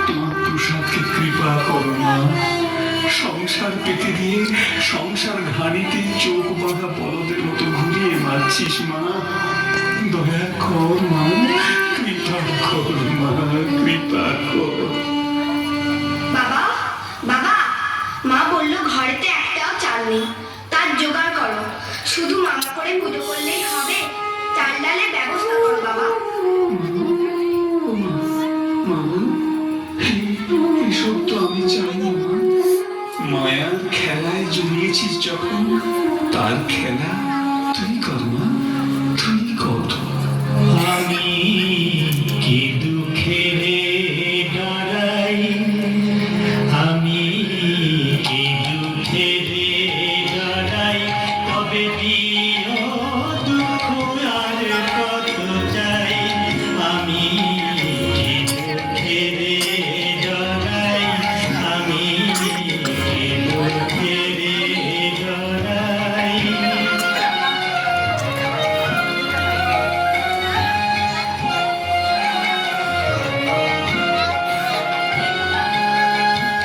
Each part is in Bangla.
তোমার প্রসাদকে কৃপা করো মা। সংসার পেতে দিয়ে সংসার ঘানিতে চোখ বাঁধা বলদের মতো ঘুরিয়ে মারছিস মা। দয়া কর মা, কৃপা কর মা, কৃপা কর। বাবা, বাবা, মা বললো ঘরেতে একটাও চাল নেই, তার জোগাড় করো। শুধু মামা করে পুজো করলেই হবে, চাল ডালের ব্যবস্থা করো বাবা। এসব তো আমি চাইনি মা। মায়ার খেলায় জড়িয়েছিস যখন, তার খেলা তুই কর মা, তুই কর। আমি কি দুঃখে ডরাই, আমি কি দুঃখে ডরাই, তবে দিও দুঃখ আর কত চাই। আমি কি দুঃখে ডরাই, আমি কি দুঃখে ডরাই।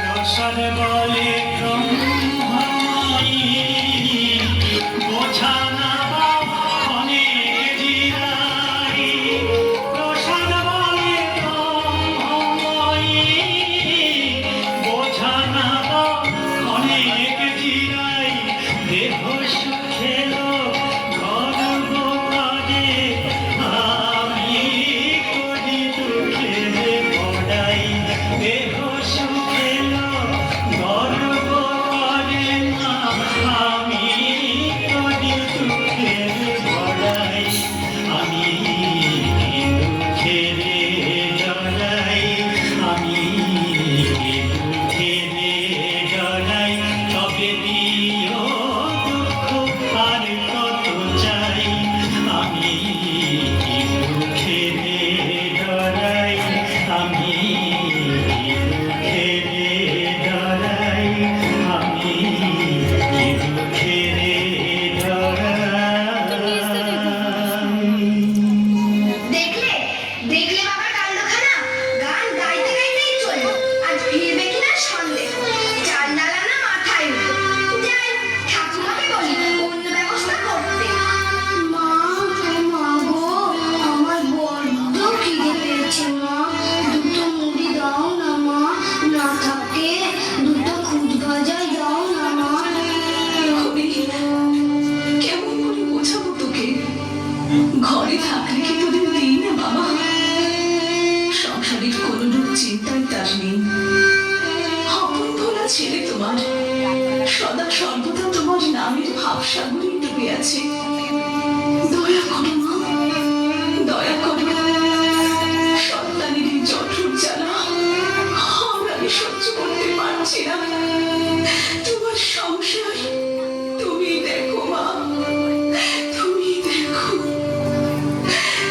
প্রসাদ বলে ব্রহ্মময়ী, বোঝা না পাও অনেক জিরাই। প্রসাদ বলে ব্রহ্মময়ী, বোঝা না পাও অনেক জিরাই। দেহ সুখের গর্ব করে, আমি করি দুঃখের বড়াই। দেহ সুখের গর্ব করে না, আমি করি দুঃখের বড়াই। আমি কি দুঃখের ডরাই, আমি কি দুঃখের ডরাই, তবে দিও দুঃখ আর কত চাই। আমি কি দুঃখের ডরাই, আমি কি দুঃখের ডরাই, আমি কি দুঃখের ডরাই। দেখলে, দেখলে বাবার কাণ্ডখানা, গান গাইতে গাইতেই চললো। আজ ফিরবে কিনা সন্দেহ। চাল ডাল আনা মাথায় উঠে। যাই, ঠাকুমাকে বলি অন্য ব্যবস্থা করতে। মা, মা গো, আমার বড্ড খিদে পেয়েছে মা। দুটো মুড়ি দাও না মা, না থাকে দুটো খুদ ভাজাই দাও না মা। কেমন করে বোঝাবো তোকে? ঘরে থাকলে কি তোদের দিই না বাবা? সংসারের কোনো রূপ চিন্তাই তার নেই। আপন ভোলা ছেলে তোমার, সদা সর্বদা তোমার নামের ভাবসাগরে ডুবে আছে। দয়া করো মা, দয়া করো। সন্তানের এই জঠর জ্বালা আর আমি সহ্য করতে পারছি না। তোমার সংসার তুমি দেখো মা, তুমি দেখো,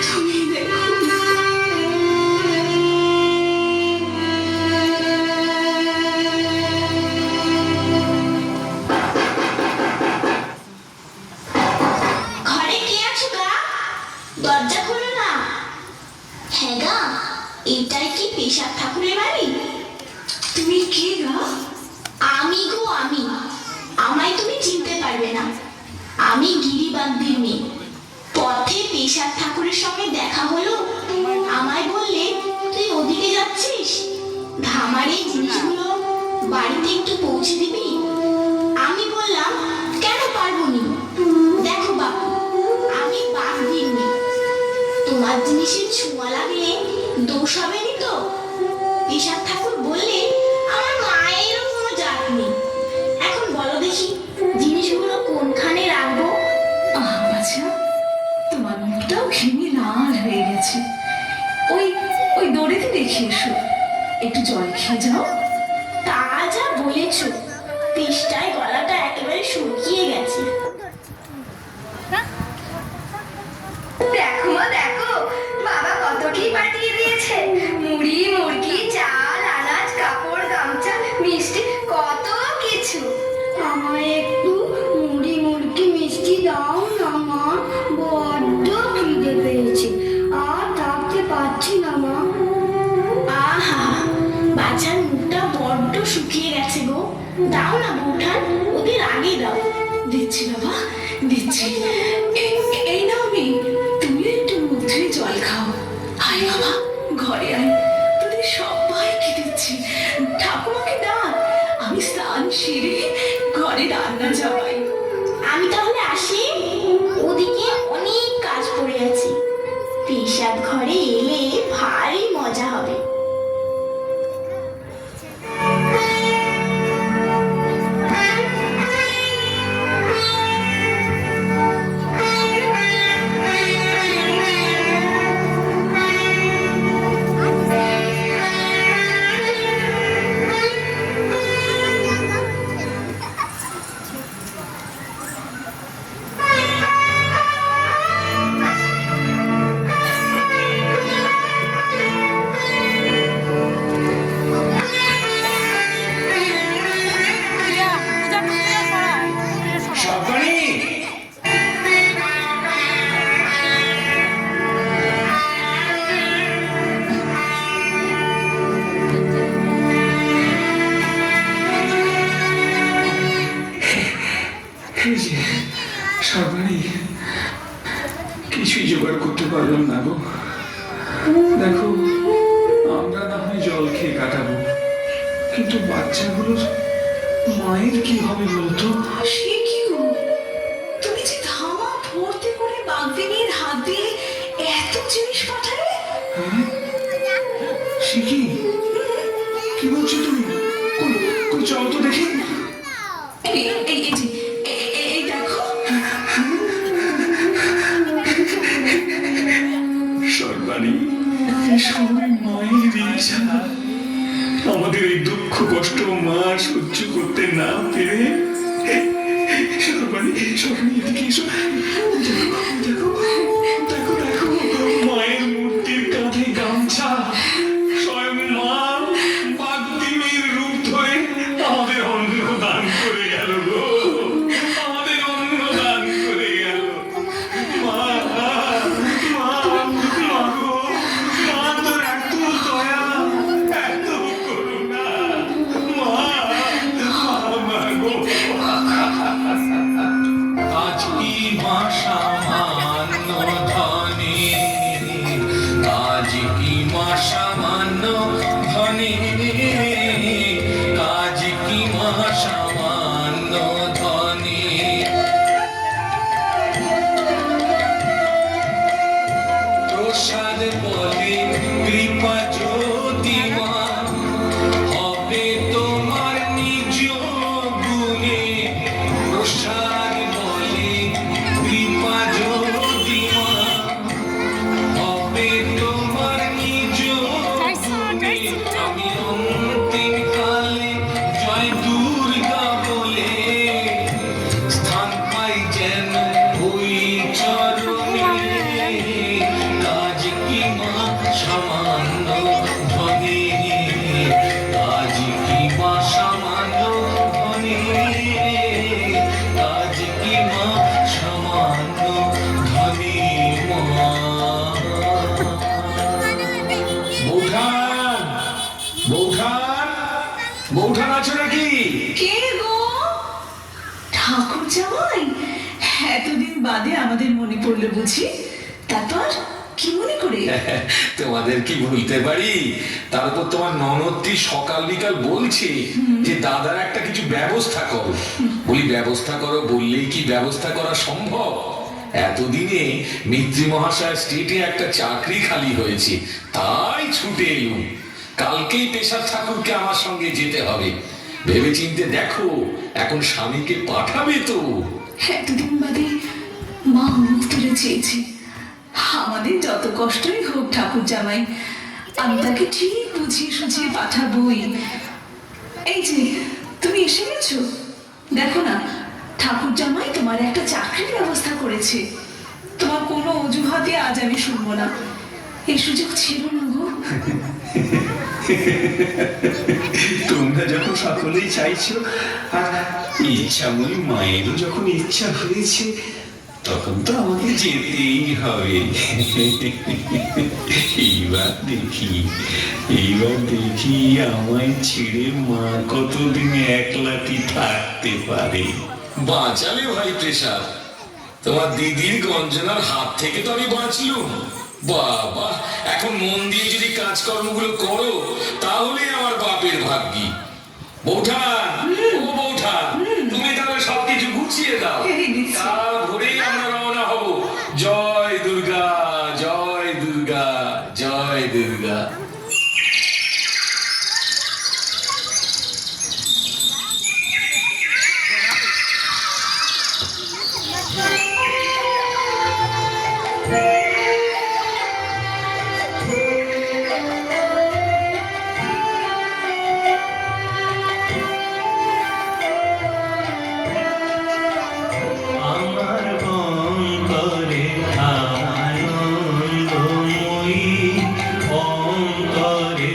তুমি দেখো। ঘরে কে আছো গা? দরজা খোলো না। হ্যাঁ গা, এটাই কি পেশাব ঠাকুরের বাড়ি? তুমি কে গা? আমি গো আমি। আমায় তুমি চিনতে পারবে না। আমি গিরিবাগদির মেয়ে। পথে পেশাব ঠাকুরের সঙ্গে দেখা হলো। আমায় বললে তুই ওদিকে যাচ্ছিস, ধামার এই জিনিসগুলো বাড়িতে একটু পৌঁছে দিবি। আমি বললাম কেন পারবো নি। দেখো বাবু, আমি বাগদির মেয়ে। তোমার জিনিসের ছোঁয়া লাগলে দোষ হবে নি তো। পেশাব ঠাকুর বললে আমার মায়েরও কোনো জাত নেই। এখন বলো দেখি জিনিসগুলো কোনখানে রাখবো? বাছা, তোমার মুখটাও ঘেমে লাল হয়ে গেছে। ওই ওই দড়িতে রেখে এসো, একটু জল খেয়ে যাও। তা যা বলেছ, তেষ্টায় গলাটা একেবারে শুকিয়ে গেছে। দেখো মা দেখো, বাবা কত কি পাঠিয়ে দিয়েছে। মুড়ি, মুরগি, চাল, আনাজ, কাপড়, গামছা, মিষ্টি, কত কিছু। আমায় একটু মুড়ি, মুরগি, মিষ্টি দাও না মা, বড্ড খিদে পেয়েছে, আর থাকতে পারছি না মা। বড্ড শুকিয়ে গেছে গো, দাও না বৌঠান, ওদের আগে দাও। দিচ্ছি বাবা, দিচ্ছি। এই নাও আমি, তুমি একটু মুখ ধুয়ে জল খাও। আয় বাবা, ঘরে আয়, তোদের সবাইকে দিচ্ছি। ঠাকুমাকে ডাক, আমি স্নান সেরে ঘরে রান্না চাপাই। আমি তাহলে আসি, ওদিকে অনেক কাজ পড়ে আছে। পেশাদ ঘরে এলে ভারী মজা হবে। সাবধানী। এই যে সাবধানী, কিছুই জোগাড় করতে পারলাম না গো। দেখো, আমরা না হয় জল খেয়ে কাটাবো, কিন্তু বাচ্চাগুলোর মায়ের কি হবে বলতো? সে কি গো, তুমি যে ধামা ভর্তি করে বাগদিনীর হাত দিয়ে এত জিনিস পাঠালে? হ্যাঁ? সে কি? কি বলছো তুমি? কই চল তো দেখি। এই যে, এই দেখো। সর্বাণী, সবাই মায়ের ইচ্ছা। আমাদের এই দুঃখ কষ্ট মা সহ্য করতে না পেরে, সর্বাণী এদিকে এসো। দেখো দেখো দেখো, মায়ের মূর্তির কাঁধে গামছা। স্বয়ং মা বাগদিনীর রূপ ধরে আমাদের অন্ন দান করে গেল গো, আমাদের অন্ন দান করে গেল। মা মা মা গো, মা তোর এত দয়া, এত করুণা। মা মা গো। আজ কি মা সামান্য ধনে, আজ কি মা সামান্য ধনে, আজ কি মা সামান্য ধনে। প্রসাদ বলে কৃপা জ্যোতি মা, হবে তোমার নিজ গুণে। প্রসাদ বলে কৃপা জ্যোতি মা, হবে তোমার নিজ গুণে। আমি অন্তিম কালে জয় দুর্গা বলে স্থান পাই যেন ওই চরণে। কাজ কি মা সামান্য ধনে, কাজ কি মা সামান্য ধনে, কাজ কি মা সামান্য ধনে মা। বৌঠান, বৌঠান, বৌঠান আছো নাকি? কে গো? ঠাকুর জামাই, এতদিন বাদে আমাদের মনে পড়লো বুঝি? তারপর কি মনে করে? তোমাদের কি ভুলতে পারি? তারপর তোমার ননদটি সকাল বিকাল বলছে যে দাদার একটা কিছু ব্যবস্থা করো। বলি ব্যবস্থা করো বললেই কি ব্যবস্থা করা সম্ভব? এতদিনে মিত্রি মহাশয় স্টেটে একটা চাকরি খালি হয়েছে, তাই ছুটে এলুম। কালকেই পেশার ঠাকুরকে আমার সঙ্গে যেতে হবে। ভেবে চিনতে দেখো, এখন স্বামীকে পাঠাবে তো। এতদিন বাদে মা মুখ তুলে চেয়েছে। আমাদের যত কষ্টই হোক ঠাকুর জামাই, আমি তাকে ঠিক বুঝিয়ে সুঝিয়ে পাঠাবই। এই যে তুমি এসে গেছো, দেখো না ঠাকুর জামাই তোমার একটা চাকরির ব্যবস্থা করেছে। তোমার কোনো অজুহাতে আজ আমি শুনবো না। এই সুযোগ ছিল না গো। তোমরা যখন সকলেই চাইছো, আর ইচ্ছাময়ী মায়েরও যখন ইচ্ছা হয়েছে, তখন তো আমাকে যেতেই হবে। এইবার দেখি আমায় ছেড়ে মা কতদিন একলাটি থাকতে পারে। বাঁচালে ভাই প্রেসাদ, তোমার দিদির গঞ্জনার হাত থেকে তো আমি বাঁচলুম। বাবা, এখন মন দিয়ে যদি কাজকর্মগুলো করো তাহলে আমার বাপের ভাগ্যি। বৌঠান, ও বৌঠান, তুমি তাহলে সবকিছু গুছিয়ে দাও। এই দিচ্ছি। কাল ভোরেই আমরা রওনা হব। জয় দুর্গা, জয় দুর্গা, জয় দুর্গা। আমার অন্তরে আনন্দময়ী, অন্তরে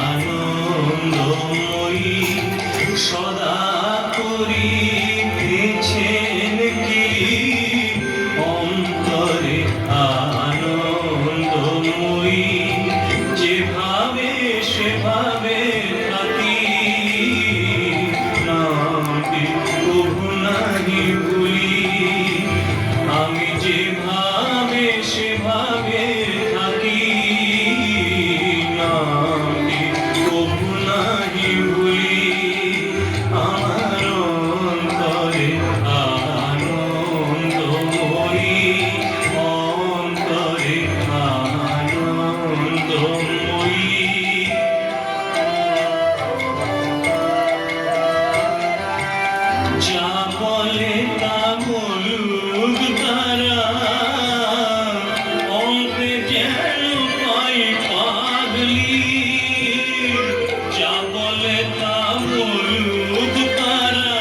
আনন্দময়ী, সদা করিতেছেন কি অন্তরে আনন্দময়ী, যেভাবে সেভাবে থাকি নামটি প্রভু নাহি ভুলি। আমি যেভাবে সেভাবে থাকি নামটি প্রভু নাহি ভুলি। আমার অন্তরে আনন্দময়ী, অন্তরে আনন্দময়ী। যা বলে তা বলুক তারা, অন্তে যেন পাই পাগলি। যা বলে তা বলুক তারা,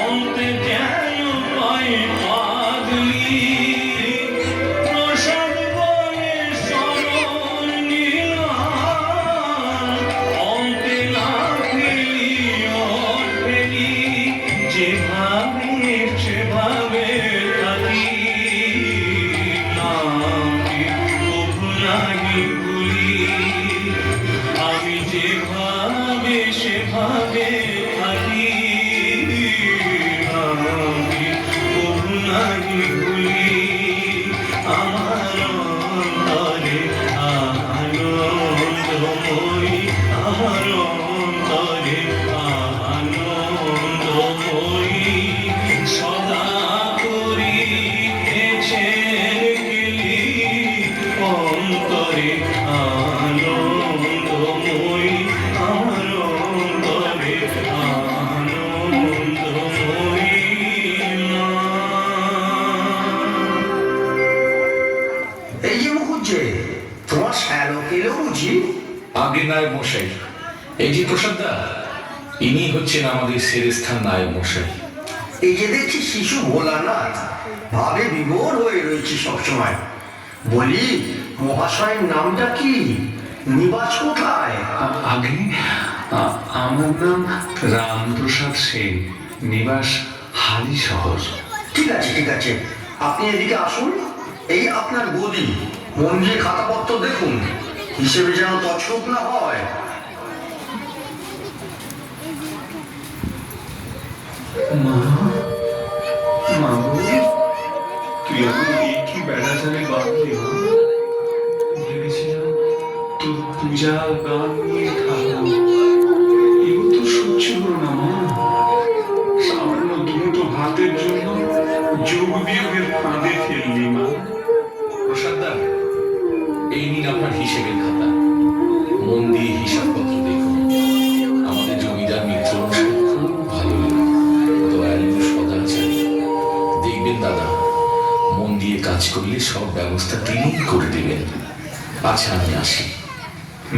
অন্তে যেন পাই পাগলি। প্রসাদ বলে শরণ নিলাম, অন্তে না ফেলি ফেলি। যেভাবে সেভাবে থাকি নামটি প্রভু নাহি ভুলি। আমি যেভাবে সেভাবে থাকি নামটি প্রভু নাহি ভুলি। আমার অন্তরে আনন্দময়ী, আমার অন্তরে আনন্দময়ী, সদা করিতেছেন কেলি অন্তরে আনন্দময়ী, আমার অন্তরে আনন্দময়ী মা। এই যে মুখুজ্জে, তোমার শ্যালক এলো বুঝি? আগে নায়ক মশাই, এই যে প্রসাদ দা, ইনি হচ্ছেন আমাদের সেরেস্থান নায়ক মশাই। এই যে দেখছি শিশু ভোলানাথ, ভাবে বিভোর হয়ে রয়েছে সবসময়। বলি, মহাশয়ের নামটা কি? নিবাস কোথায়? আগে আমার নাম রামপ্রসাদ সেন, নিবাস হালি শহর। ঠিক আছে ঠিক আছে, আপনি এদিকে আসুন। এই আপনার গদি, মন দিয়ে খাতাপত্র দেখুন, হিসেবে যেন তছরূপ না হয়। মা, মা গো, তুই এখন এই কি বেড়া জালে বাঁধলি মা? ভেবেছিলাম তোর পূজা গান নিয়ে থাকবো, এগুলো তো সহ্য হলো না মা। সামান্য দুটো ভাতের জন্য যোগ বিয়োগের ফাঁদে ফেললি মা। প্রসাদ দা, এই নিন আপনার হিসেবের খাতা। মন দিয়ে হিসাবপত্র দেখুন। আমাদের জমিদার মিত্র মশাই খুব ভালো লোক, দয়ালু সদাচারী। দেখবেন দাদা, মন দিয়ে কাজ করলে সব ব্যবস্থা তিনিই করে দেবেন। আচ্ছা, আমি আসি।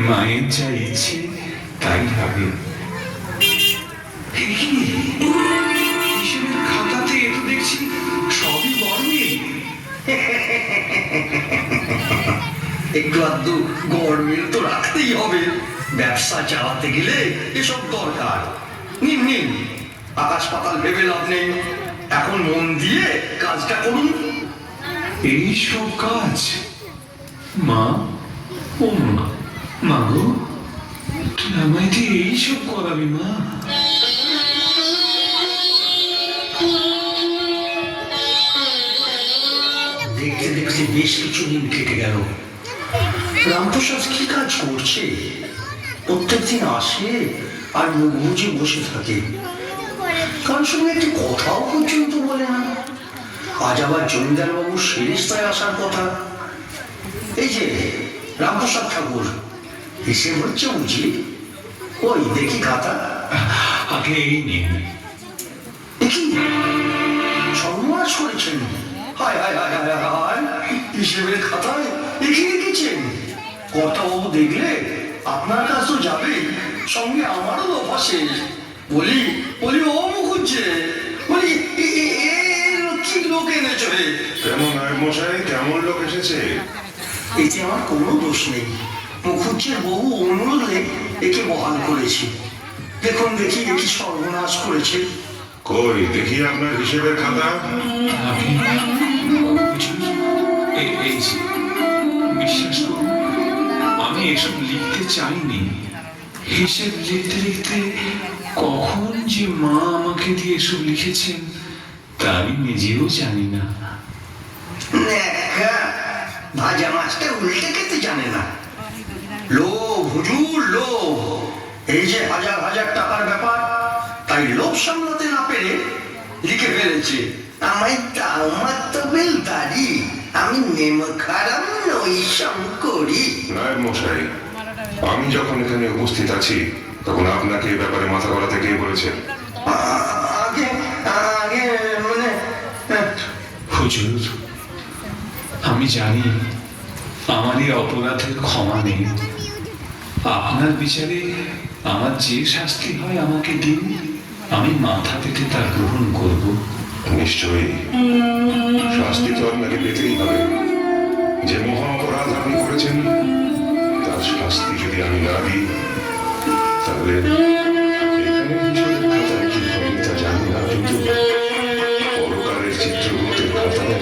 মায়ের যা ইচ্ছে তাই হবে। হিসেবের খাতাতে এ তো দেখছি সবই গরমিল। একটু আধটু গরমিল তো রাখতেই হবে, ব্যবসা চালাতে গেলে এসব দরকার। নিন নিন, আকাশ পাতাল ভেবে লাভ নেই। এখন মন দিয়ে কাজটা করুন। এই সব কাজ? মা, ও মা, মা গো, তুই আমায় দিয়ে এইসব করাবি মা? দেখতে দেখতে বেশ কিছুদিন কেটে গেল। রামপ্রসাদ কি কাজ করছে? প্রত্যেকদিন আসে আর মুখ বুজে বসে থাকে, কারোর সঙ্গে একটি কথাও পর্যন্ত বলে না। আজ আবার জমিদার বাবু সেরেস্তায় আসার কথা। এই যে রামপ্রসাদ ঠাকুর, হিসেব হচ্ছে বুঝি? ওই দেখি খাতা। আগে এই নিন। কি সর্বনাশ করেছেন? হায় হায় হায় হায় হায়, হিসেবের খাতায় লিখে রেখেছেন। কর্তাবাবু দেখলে আপনার কাছ তো যাবে, সঙ্গে আমারও দফা শেষ। বলি বলি ও মুখুজ্জে, বলি কি লোক এনেছো হে? কেমন নায়ক মশাই, কেমন লোক এসেছে? এতে আমার কোনো দোষ নেই। মুখুজ্জের বহু অনুরোধে একে বহাল করেছি। দেখুন দেখি কি সর্বনাশ করেছে। কই দেখি আপনার হিসেবের খাতা। আগে এই যে, বিশ্বাস করুন, আমি এসব লিখতে চাইনি। হিসেব লিখতে লিখতে কখন যে মা আমাকে দিয়ে এসব লিখেছেন তা আমি নিজেও জানি না। ভাজা মাছটা উল্টে খেতে জানে না। লোভ, হুজুর লোভ। এই যে হাজার হাজার টাকার ব্যাপার, তাই লোভ সামলাতে না পেরে লিখে ফেলেছে। আমার তো বেলদারি, আমি নেম খারাপ নই শঙ্করী। নায়ক মশাই, আমি যখন এখানে উপস্থিত আছি তখন আপনাকে এই ব্যাপারে মাথা গলাতে কে বলেছেন? আগে আগে মানে হুজুর, আমি জানি আমার এই অপরাধের ক্ষমা নেই। আপনার বিচারে আমার যে শাস্তি হয় আমাকে দিন, আমি মাথা পেতে তা গ্রহণ করব। নিশ্চয়ই শাস্তি তো আপনাকে পেতেই হবে। যে মহা অপরাধ আপনি করেছেন তার শাস্তি যদি আমি না দিই, তাহলে এখানে হিসেবের খাতায় কি হবে তা জানি না, কিন্তু পরকালের চিত্রগুপ্তের খাতায়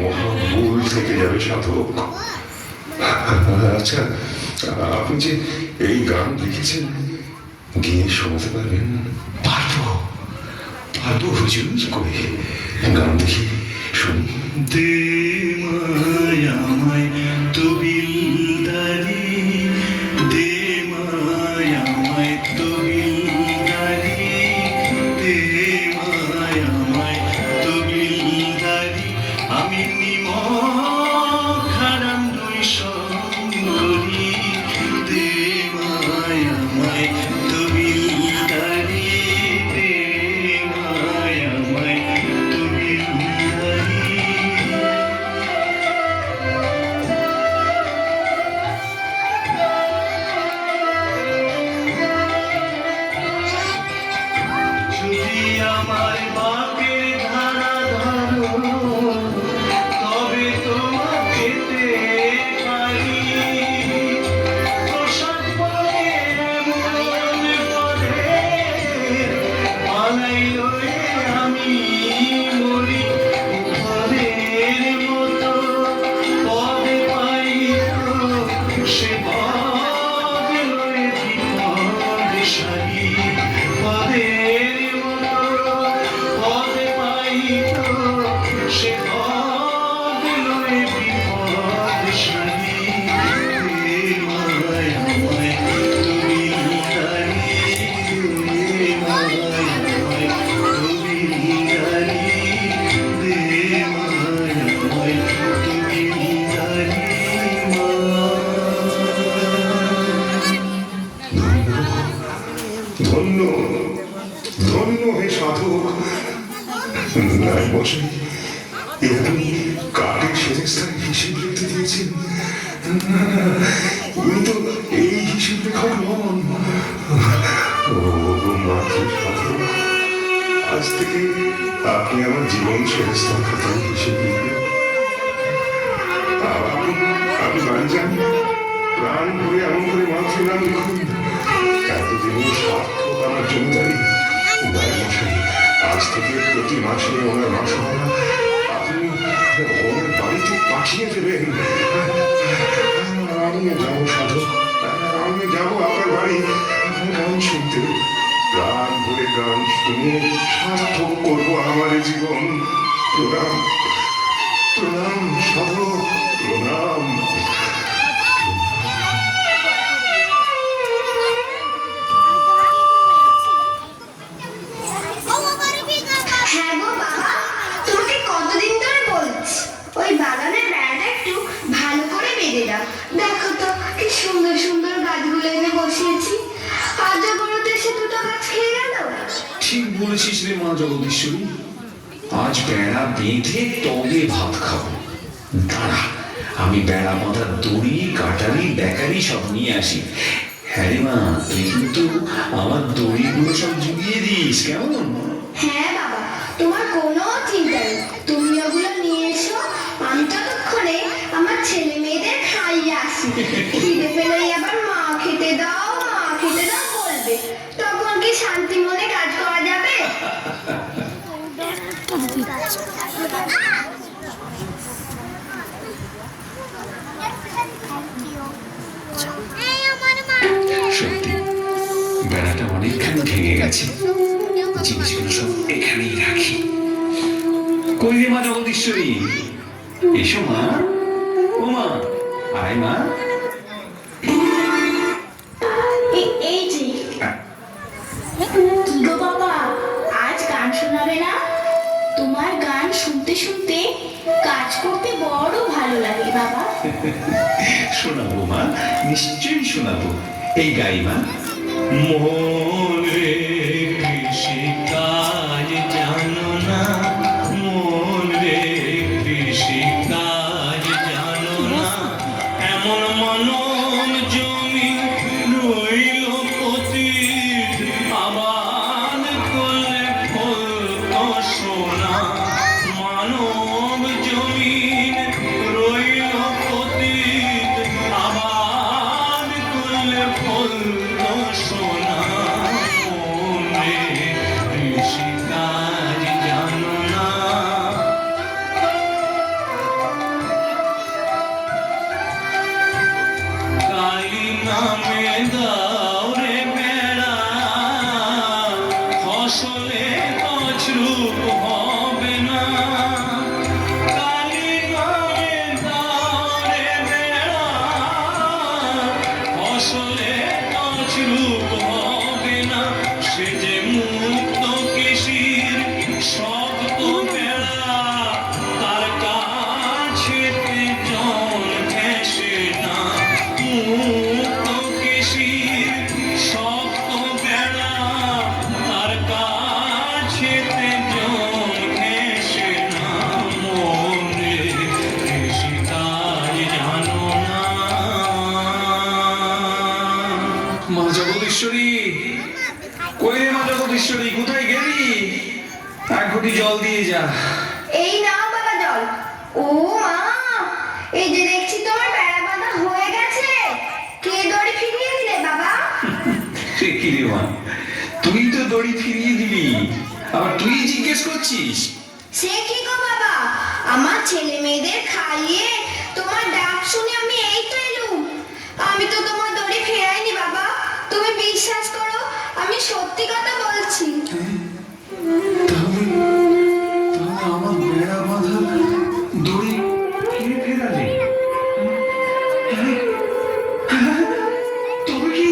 মহা ভুল থেকে যাবে সাধক। আচ্ছা, আপনি যে এই গান লিখেছেন, গিয়ে শোনাতে পারবেন? পারবো, পারবো হুজুর। কই গান দেখি, শুনি। দে মায় আমায় তবিলদারি, দে মায় আমায় তবিলদারি, দে মায় আমায় তবিলদারি, আমি নিমক হারাম নই শঙ্করী, দে মায় আমায় তবিলদারি, দে মায় আমায় তবিলদারি। যদি আমার বাপের ধারা ধরো, তবে তোমাকে পেতে পারি। প্রসাদ পরে এমন পদে পালাই লয়ে আমি মরি। পদের মতো পদে পাই তো সে পদ লয়ে বিপদ সারি। পদের মতো পদে পাই তো সে পদ লয়ে বিপদ সারি। দে মায় আমায় তবিলদারি, দে মায় আমায় তবিলদারি, দে মায় আমায় তবিলদারি মা। ধন্য ধন্য হে সাধক। নায়ক মশাই, এ আপনি কাকে সেরেস্তায় হিসেব লিখতে দিয়েছেন? উনি তো এই হিসেব লেখক নন। ও মাতৃ সাধক, আজ থেকে আপনি আমার জীবন সেরেস্তার খাতায় হিসেব লিখবেন। আপনি গান জানেন, প্রাণ করে এমন করে মাতৃ নাম লিখুন। এতদিন সার্থক আমার জমিদারি। দয়া মশাই, আজ থেকে প্রতি মাসে ওনার মাসোহারা আপনি ওনার বাড়িতে পাঠিয়ে দেবেন। আমিও যাবো সাধু, আমি যাবো আপনার বাড়ি গান শুনতে, প্রাণ ভরে গান শুনে সার্থক করবো আমার জীবন। প্রণাম প্রণাম সাধু, প্রণাম। হ্যাঁ গো বাবা, তোমাকে কতদিন ধরে বলছি ওই বাগানের বেড়াটা একটু ভালো করে বেঁধে দাও। দেখো তো কি সুন্দর সুন্দর গাছগুলো এনে বসিয়েছি, আজ বড়তে এসে দুটো গাছ খেয়ে গেল। ঠিক বলেছিস রে মা জগদীশ্বরী, আজ বেড়া বেঁধে তবে ভাত খাবো। দাঁড়া, আমি বেড়া বাঁধার দড়ি, কাটারি, বেকারি সব নিয়ে আসি। হ্যাঁ রে মা, তুই কিন্তু আমার দড়িগুলো সব জুগিয়ে দিস, কেমন? হ্যাঁ বাবা, তোমার কোনো চিন্তা নেই, তুমি ওগুলো নিয়ে এসো। আমি ততক্ষণে আমার ছেলে মেয়েদের খাইয়ে আসি। খিদে পেলেই আবার মা খেতে দাও, মা খেতে দাও বলবে, তখন কি শান্তি মনে কাজ করা যাবে? সত্যি বেড়াটা অনেকখানি ভেঙে গেছে, জিনিসগুলো সব এখানেই রাখি। কই রে মা জগদীশ্বরী, এসো মা, ও মা, আয় মা। এই যে কি গো বাবা, আজ গান শোনাবে না? তোমার গান শুনতে শুনতে কাজ করতে বড় ভালো লাগে বাবা। শোনাবো মা, নিশ্চয়ই শোনাবো। এই গাই মা। মনে কৃষি কাজ জানো না, মনে কৃষি কাজ জানো না, এমন মনম জমি রইল পতিত, আবাদ করলে ফলতো সোনা। মানব জমিন রইল পতিত, আবাদ করলে ফলতো সোনা। মনে কৃষি কাজ জানো না। কালী নামে দাও রে বেড়া, ফসলে তছরূপ হবে না। কালী নামে দাও রে বেড়া, ফসলে তছরূপ হবে না। সে যে মুক্ত কৃষির শক্ত বেড়া, তার কাছেতে জল ঘেঁষে না। মুক্ত কৃষির শক্ত বেড়া, তার কাছেতে জল ঘেঁষে না। মনে কৃষি কাজ জানো না। মা জগদীশ্বরী, কই রে মা জগদীশ্বরী, কোথায় গেলি? এক ঘটি জল দিয়ে যা। এই নাও বাবা জল। ও মা, এই যে দেখছি তোমার বেড়া বাঁধা হয়ে গেছে। কে দড়ি ফিরিয়ে দিলে বাবা? সে কি রে মা, তুই তো দড়ি ফিরিয়ে দিবি, আবার তুই জিজ্ঞেস করছিস? সে কি গো বাবা, আমার ছেলে মেয়েদের খাইয়ে তোমার ডাক শুনে আমি এই তো এলুম। আমি তো তোমার দড়ি ফেরাইনি বাবা, তুমি বিশ্বাস করো, আমি সত্যি কথা বলছি। তাহলে আমার বেড়া বাঁধা দড়ি ফিরে ফেরালে? তবে কি?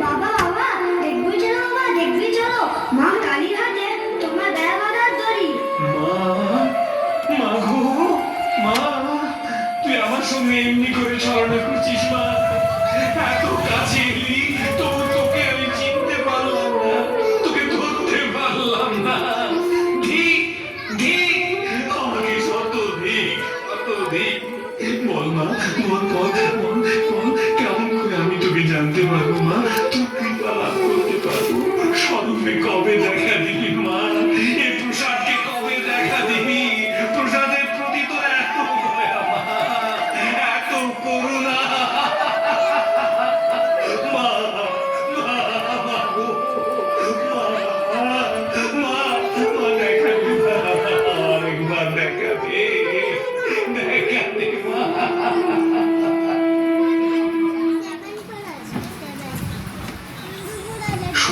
বাবা বাবা, দেখবি চলো বাবা, দেখবি চলো, মা কালীর হাতে তোমার বেড়া বাঁধার দড়ি। মা গো, মা, তুই আমার সঙ্গে এমনি করে ছলনা করছিস মা? এত কাছে এলি তবু তোকে আমি চিনতে পারলাম না, তোকে ধরতে পারলাম না। ধিক ধিক, আমাকে শত ধিক, শত ধিক। বল মা, বল বল বল বল, কেমন করে আমি তোকে জানতে পারবো মা? তোর কৃপা লাভ করতে পারবো? স্বরূপে কবে দেখা দিবি মা? এই প্রসাদকে কবে দেখা দিবি? প্রসাদের প্রতি তোর এত দয়া মা, এত করুণা।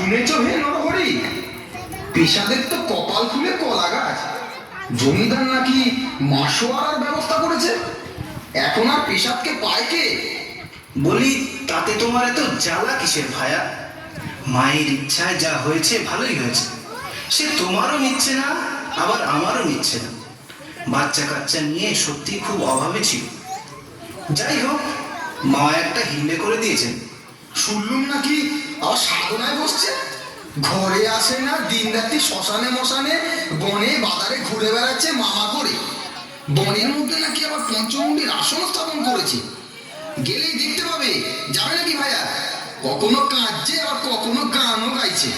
শুনেছ হে নরহরি, পেশাদের তো কপাল খুলে কলা গাছ। জমিদার নাকি মাসোয়ারার ব্যবস্থা করেছে, এখন আর পেশাদকে পায় কে? বলি তাতে তোমার এত জ্বালা কিসের ভায়া? মায়ের ইচ্ছায় যা হয়েছে ভালোই হয়েছে। সে তোমারও নিচ্ছে না, আবার আমারও নিচ্ছে না। বাচ্চা কাচ্চা নিয়ে সত্যি খুব অভাবে ছিল। যাই হোক, মা একটা হিল্লে করে দিয়েছেন। শুনলুম নাকি আবার সাধনায় বসছে। ঘরে আসে না, দিন রাত্রি শ্মশানে মশানে বনে বাজারে ঘুরে বেড়াচ্ছে মামা করে। বনের মধ্যে নাকি আবার পঞ্চমুণ্ডির আসন স্থাপন করেছে। গেলেই দেখতে পাবে। যাবে নাকি ভাইয়া? কখনো কাঁদছে আবার কখনো গানও গাইছে।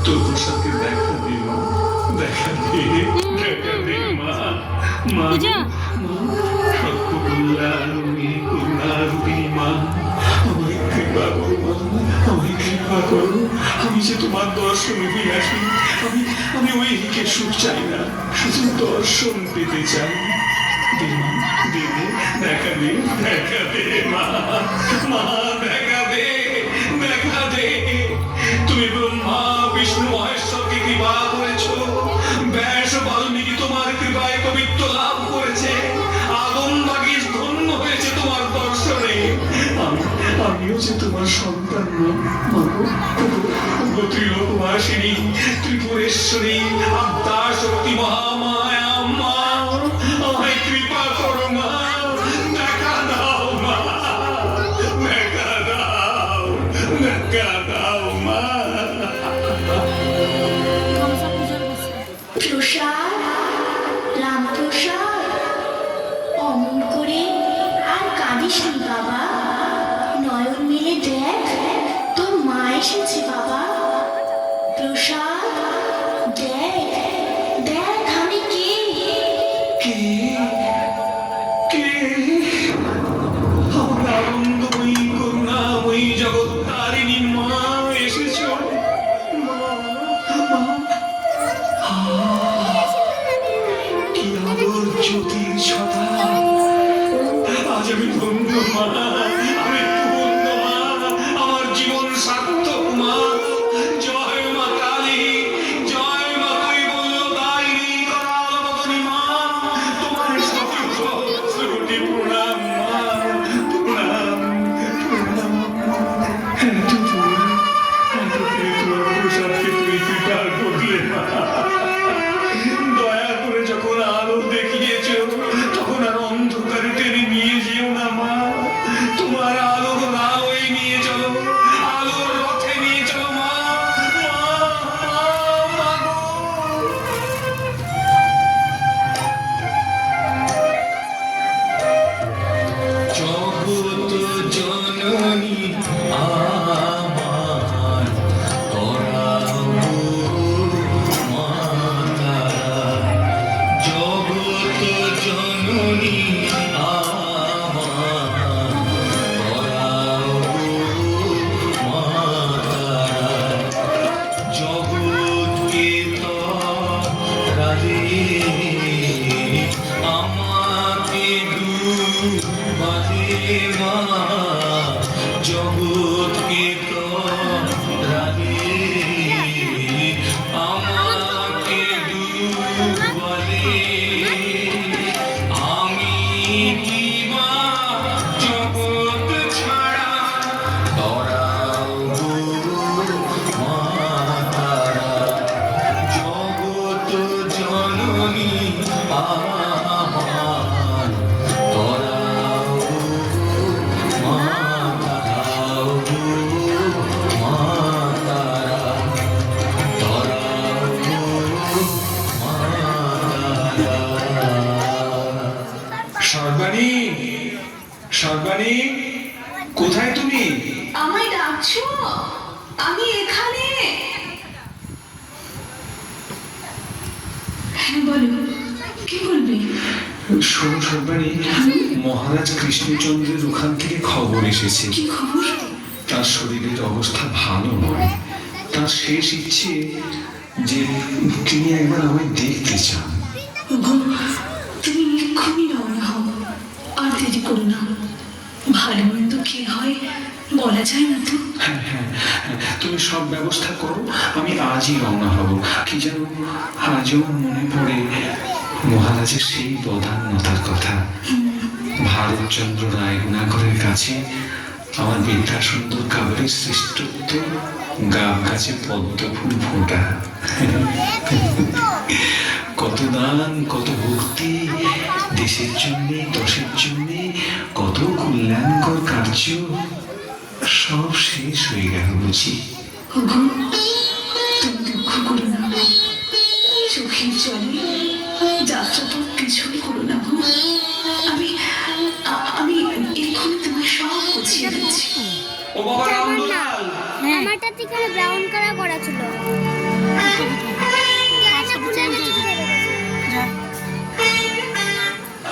তোর পোশাকে দেখা দে মা, দেখা দে মা। মা, সত্যকল্যাণী করুণারূপিণী মা, আমায় কৃপা করো মা, আমায় কৃপা করো। আমি যে তোমার দর্শন আসি, আমি ওই সুখ চাই না, শুধু দর্শন পেতে চাই। দে মা, দে, দেখা দে মা, দেখা দে। তুমি ব্রহ্মা বিষ্ণু মহেশ্বরকে কৃপা করেছ, ব্যাস বাল্মীকি তোমার কৃপায় কবিত্ব লাভ করেছে, আদম বাগীশ ধন্য হয়েছে তোমার দর্শনে। আমিও যে তোমার সন্তান, ত্রিলোকবাসিনী, ত্রিপুরেশ্বরী, আদ্যা শক্তি মহামায়া মা, আমায় কৃপা করো মা, দেখা দাও মা, দেখা দাও মা। প্রসাদ, রামপ্রসাদ, অমন করে আর কাঁদিস নি বাবা। নয়ন মেলে দেখ, তোর মা এসেছে বাবা। প্রসাদ, দেখ আমি কে। কে আমার আনন্দময়ী করুণাময়ী জগত্তারিণী মা এসেছ। কি আলোর জ্যোতির ছটা, আজ আমি ধন্য মা, আমি পূর্ণ মা, আমার জীবন সার্থক মা। জয় মা কালী, জয় মা কৈবল্যদায়িনী করালবদনী মা, তোমার সকল মা। দয়া করে যখন আলো দেখিয়েছ তখন আর অন্ধকারে টেনে নিয়ে যেও না মা। তোমার আলোর আলোয় নিয়ে চলো, আলোর রথে নিয়ে চলো মা। মা গো। জগত জননী আমার পরাও মাতা, জগত জননী আমার পরাও মাতা, জগৎকে তরালে আমাকে ডুবালে মা, জগৎকে তরালে আমাকে ডুবালে, আমি কি মা জগৎ ছাড়া তরাও মাতারা, জগৎ জননী আমার তরাও মাতারাও মাতারা, তরাও মাতারা। সর্বাণী, সর্বাণী, কোথায় তুমি? আমায় ডাকছো? আমি এখানে। হ্যাঁ বলো, কি বলবে? শোনো সর্বাণী, মহারাজ কৃষ্ণচন্দ্রের ওখান থেকে খবর এসেছে। কি খবর? তার শরীরের অবস্থা ভালো নয়। তার শেষ ইচ্ছে যে তিনি একবার আমায় দেখতে চান। ওগো, তুমি এক্ষুনি রওনা হও, আর দেরি করো না। ভালো মন্দ কি হয় বলা যায় না তো। হ্যাঁ হ্যাঁ হ্যাঁ, তুমি সব ব্যবস্থা করো, আমি আজই রওনা হব। কি যেন আজও মনে পড়ে মহারাজের সেই বদান্যতার কথা। ভারতচন্দ্র রায়গুণাকরের কাছে আমার বিদ্যা সুন্দর কাব্যের শ্রেষ্ঠত্ব গাব গাছে পদ্ম ফুল ফোটা। কত দান, কত ভক্তি, দেশের জন্যে দশের জন্যে কত কল্যাণকর কার্য সব শেষ হয়ে গেল বুঝি। ওগো, তুমি দুঃখ করো না, চোখের জলে যাত্রাটা কিছুই করো না গো। আমি এক্ষুনি তোমার সব গুছিয়ে দিচ্ছি। ও বাবা আমার না, রামদুলাল, আমারটা থেকে ব্রাউন কালার করা ছিল।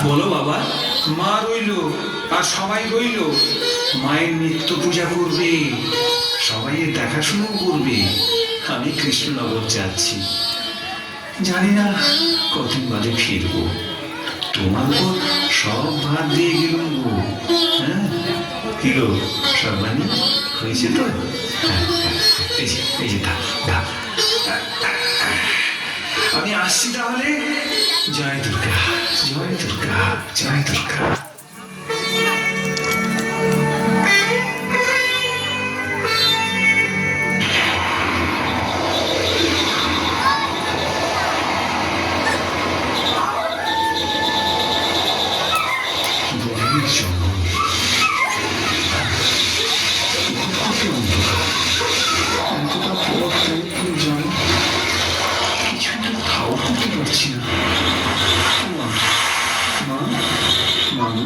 বলো বাবা। মা রইলো আর সবাই রইলো, মায়ের নিত্য পূজা করবে, সবাই এর দেখাশুনো করবে। আমি কৃষ্ণনগর যাচ্ছি, জানি না কতদিন বাদে ফিরবো। তোমার উপর সব ভার দিয়ে গেলুম গো। হ্যাঁ কি গো সর্বাণী, হয়েছে তো? হ্যাঁ, হ্যাঁ, এই যে থাক থাক। আমি আসছি তাহলে। জয় দুর্গা, জয় দুর্গা, জয় দুর্গা। গভীর জঙ্গল, ঘুটঘুটে অন্ধকার, এতটা পথ পেরিয়ে যাই, কিছু একটা ঠাউর করতে পারছি না। মা, মা, মাগো,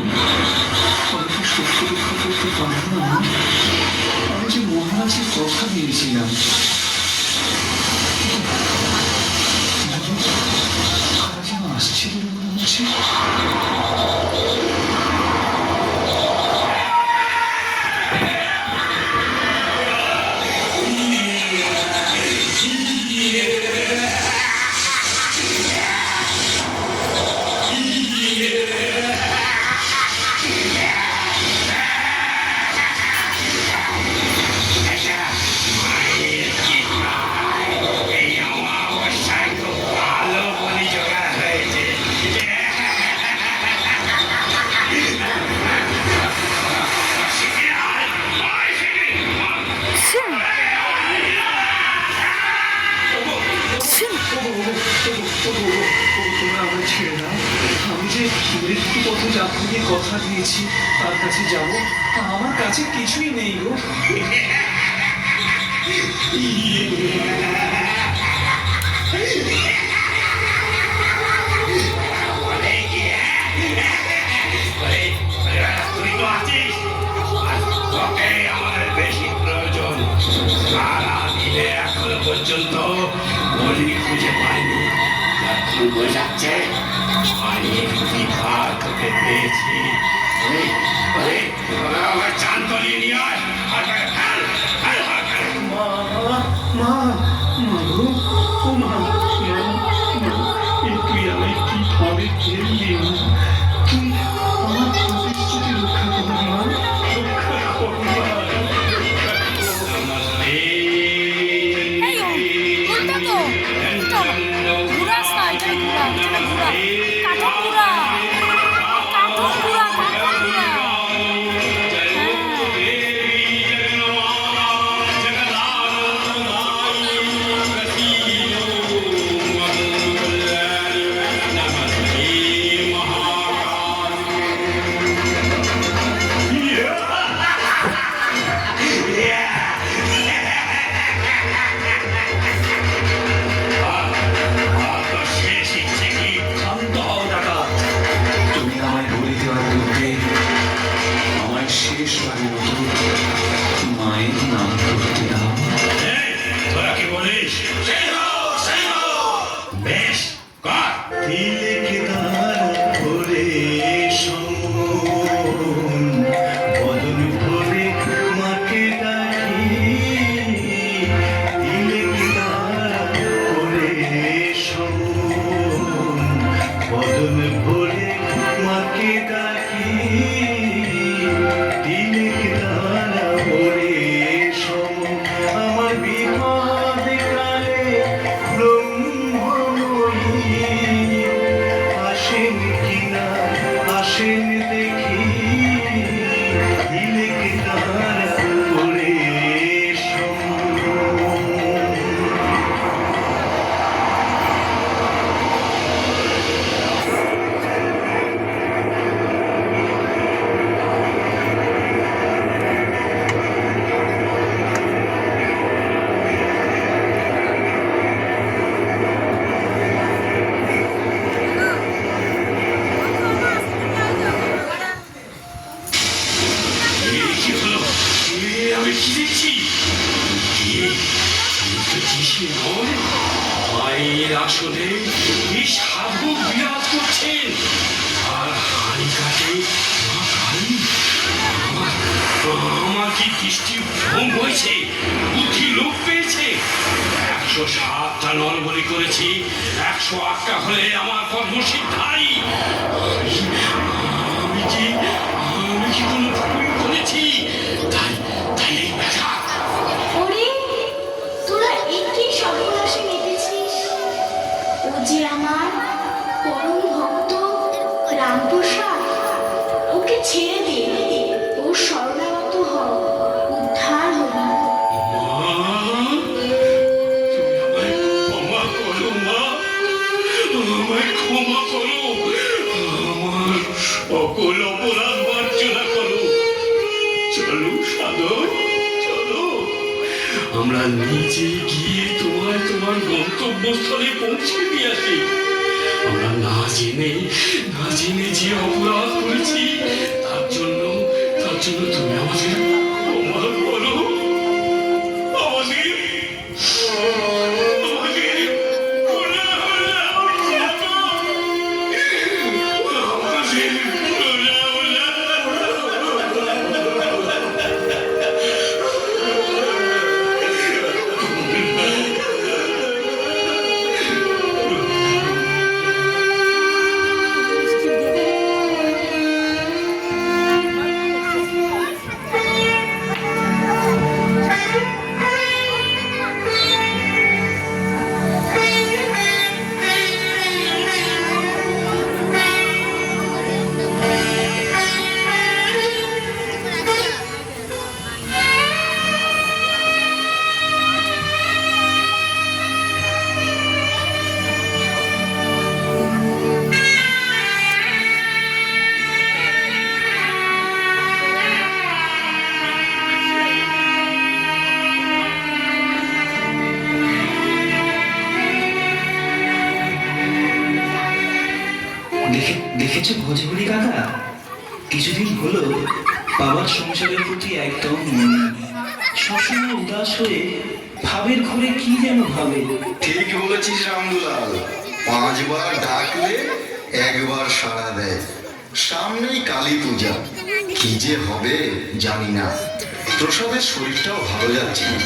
আমি কি সত্য রক্ষা করতে পারবো না মা? আমি যে মহারাজের কথা দিয়েছিলাম। কারা যেন আসছে বলে মনে হচ্ছে। তোমরা আমায় ছেড়ে দাও। আমি যে মৃত্যু পথে যাত্রীকে কথা দিয়েছি তার কাছে যাব, আমার কাছে কিছুই নেই গো। তুই তো আছিস, তোকে আমাদের বেশি প্রয়োজন। সারা দিনে এখনো পর্যন্ত বলি খুঁজে পাইনি, এখন বোঝাচ্ছে অনেক বিভাগ তোকে পেয়েছি। আমার চান তলিয়ে নিয়ে আয়, আর তাকে ফেল, ফেল, ফেল। মা মা মা গো, ও মা, তুই আমায় কিভাবে ফেললি মা? তুই আমার প্রতিশ্রুতি রক্ষা করবি মা, রক্ষা করবি মা, এই উল্টো তো উল্টো ঘুরা স্থান ঘুরা ঘুরা কাঠন ঘুরা কাঠন ঘুরা কাঠন ঘুরা তুমি আমায় বলে দেওয়ার পূর্বে আমায় শেষবারের মতো মায়ের নাম করতে দাও। তোরা কি বলিস? বেশ কর। তিলকে তার ভরে শোন, বদন ভরে মাকে ডাকি। তিলকে তার ভরে শোন, বদন ভরে মাকে ডাকি। তিলকে তার ভরে শোন, আমার বিপদ কালে ব্রহ্মময়ী আসেন কিনা আসেন দেখি। তিলকে তার ভরে শোন। এই কি হলো? আমি কি দেখছি? মায়ের আসলে এই সাধু বিরাজ করছেন, আর হাড়ি কাটে মা কালী। আমার কি দৃষ্টি ভ্রম হয়েছে, বুদ্ধি লোপ পেয়েছে? 107টা নরবলি করেছি, 108টা হলে আমার কর্মসিদ্ধাই। আমি কি কোনো ভুল করেছি? তাই তাই এই ব্যথা। ওরে তোরা একই সর্বনাশে মেতেছিস। ও যে আমার পরম ভক্ত রামপ্রসাদ, ওকে ছেড়ে দে, ওর শরণাগত হ, উদ্ধার হবি। ক্ষমা করো মা, আমায় ক্ষমা করো, আমার সকল অপরাধ মার্জনা করো। চলো সাধন, চলো আমরা নিজে গিয়ে তোমার গন্তব্যস্থলে পৌঁছে দিয়ে আসি। আমরা না জেনে যে অপরাধ করেছি তার জন্য তুমি আমাদের ক্ষমা করো। আমাদের দেখেছো ভোজপুরি কাকা, কিছুদিন হলো বাবার সংসারের প্রতি একদম মন নেই। সবসময় উদাস হয়ে ভাবের ঘরে কি যেন ভাবে। ঠিক বলেছিস রামদুলাল, 5 বার ডাকলে একবার সাড়া দেয়। সামনেই কালী পূজা, কি যে হবে জানি না। প্রসাদের শরীরটাও ভালো যাচ্ছে না।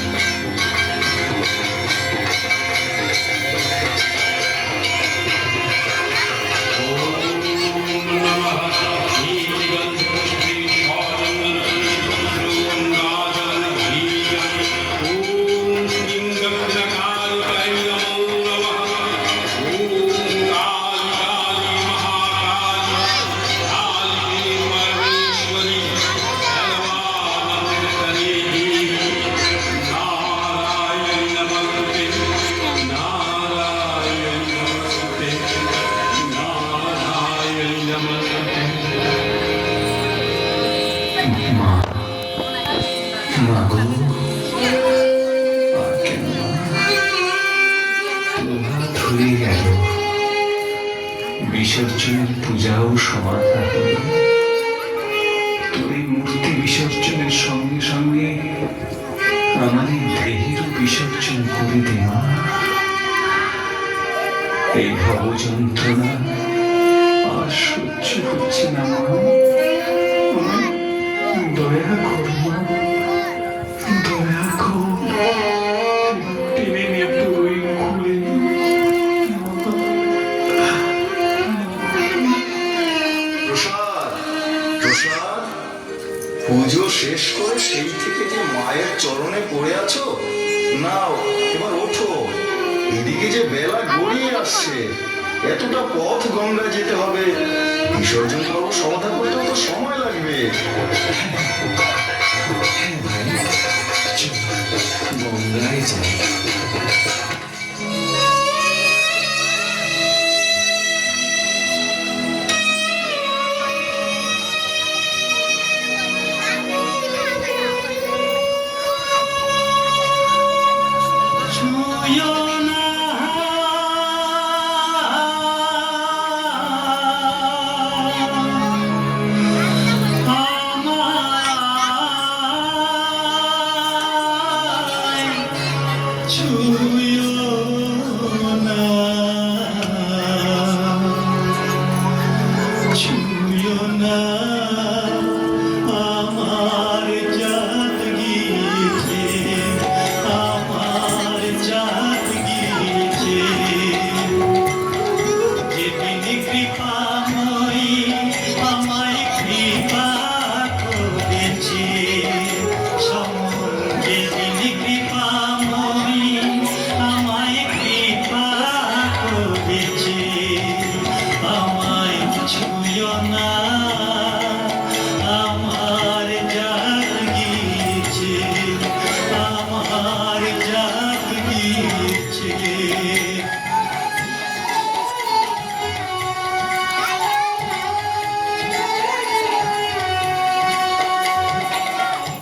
বিসর্জনের পূজাও সমাধা হল। তোর এই মূর্তি বিসর্জনের সঙ্গে সঙ্গে আমার এই দেহেরও বিসর্জন করে দে মা। এই ভব যন্ত্রণা আর সহ্য হচ্ছে না মা, আমায় দয়া কর মা, দয়া কর। টেনে নে তুই খুলে প্রসাদ, প্রসাদ, পুজো শেষ করে সেই থেকে যে মায়ের চরণে পড়ে আছো, নাও এবার ওঠো। এদিকে যে বেলা গড়িয়ে আসছে, এতটা পথ গঙ্গায় যেতে হবে। বিসর্জন পর্ব সমাধা করতেও তো সময় লাগবে। গঙ্গায় যাই।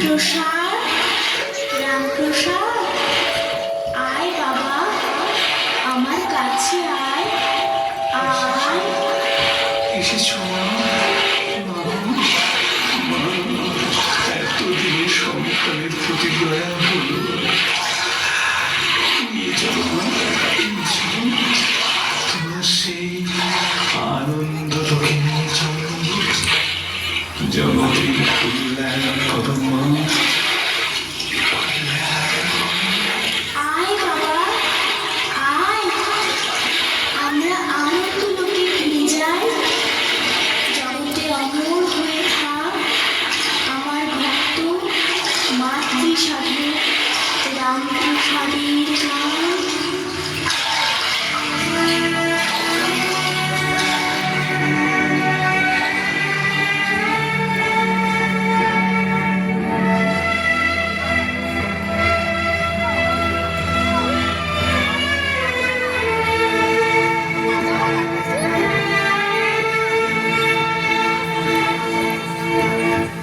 প্রসাদ, রামপ্রসাদ, আয় বাবা, আমার কাছে আয়, আয়। এসেছো মা? এতদিনের সংসারের প্রতি দয়া হলো। নিয়ে চলো মা, চলো। তোমার সেই আনন্দ তোকে নিয়ে চলো। জগতের কল্যাণ করো মা।